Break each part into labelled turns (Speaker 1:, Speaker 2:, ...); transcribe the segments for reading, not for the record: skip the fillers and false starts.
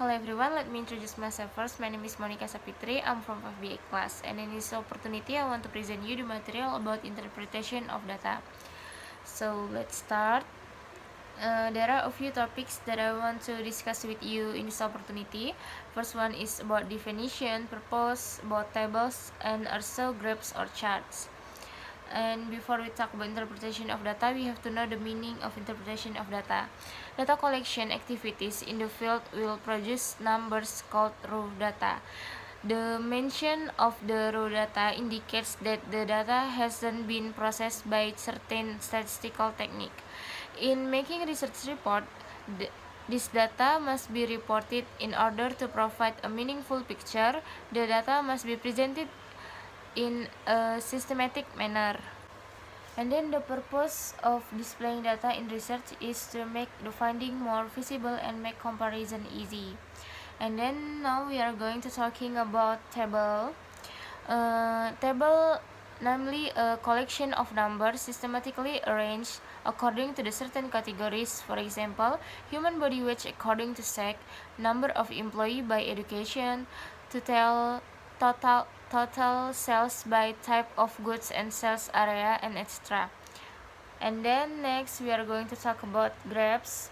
Speaker 1: Hello everyone, let me introduce myself first. My name is Monica Sapitri. I'm from 5BA class, and in this opportunity I want to present you the material about interpretation of data. So let's start. There are a few topics that I want to discuss with you in this opportunity. First one is about definition, purpose, about tables, and also graphs or charts. And before we talk about interpretation of data, we have to know the meaning of interpretation of data. Data collection activities in the field will produce numbers called raw data. The mention of the raw data indicates that the data hasn't been processed by certain statistical technique. In making research report, this data must be reported in order to provide a meaningful picture. The data must be presented in a systematic manner. And then the purpose of displaying data in research is to make the finding more visible and make comparison easy. And then now we are going to talking about table. Table, namely a collection of numbers systematically arranged according to the certain categories. For example, human body weight according to sex, number of employee by education, to tell total sales by type of goods and sales area, and etc. And then next we are going to talk about graphs.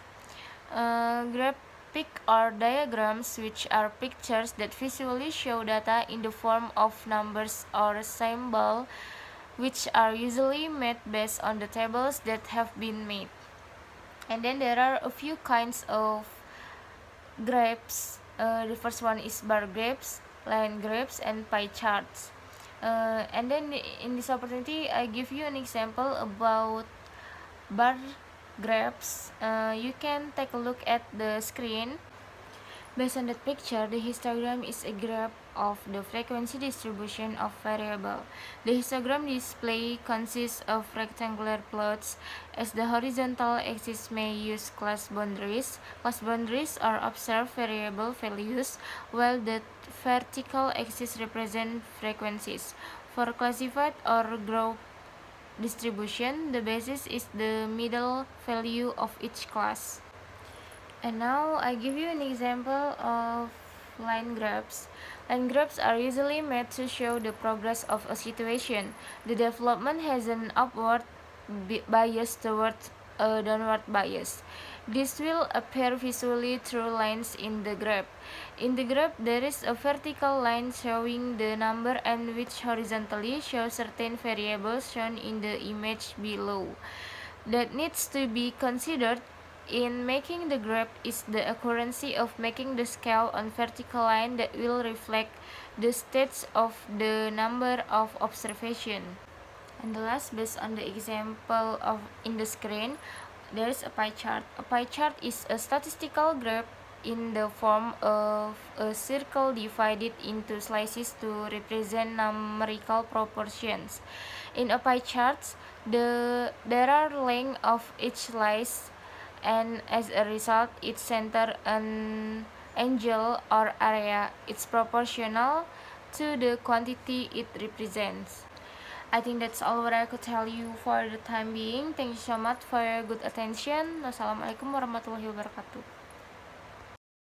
Speaker 1: Graphic are diagrams which are pictures that visually show data in the form of numbers or symbol, which are usually made based on the tables that have been made. And then there are a few kinds of graphs. The first one is bar graphs, line graphs, and pie charts. And then in this opportunity I give you an example about bar graphs. You can take a look at the screen. Based on that picture, the histogram is a graph of the frequency distribution of variable. The histogram display consists of rectangular plots, as the horizontal axis may use class boundaries. Class boundaries are observed variable values, while the vertical axis represent frequencies. For classified or group distribution, the basis is the middle value of each class. And now I give you an example of line graphs. Line graphs are usually made to show the progress of a situation. The development has an upward bias towards a downward bias. This will appear visually through lines in the graph. In the graph, there is a vertical line showing the number and which horizontally shows certain variables shown in the image below. That needs to be considered in making the graph is the accuracy of making the scale on vertical line that will reflect the states of the number of observation. And the last, based on the example of in the screen, there is a pie chart. A pie chart is a statistical graph in the form of a circle divided into slices to represent numerical proportions. In a pie chart, there are length of each slice, and as a result its center an angle or area. It's proportional to the quantity it represents. I think that's all what I could tell you for the time being. Thank you so much for your good attention. Wassalamualaikum warahmatullahi wabarakatuh.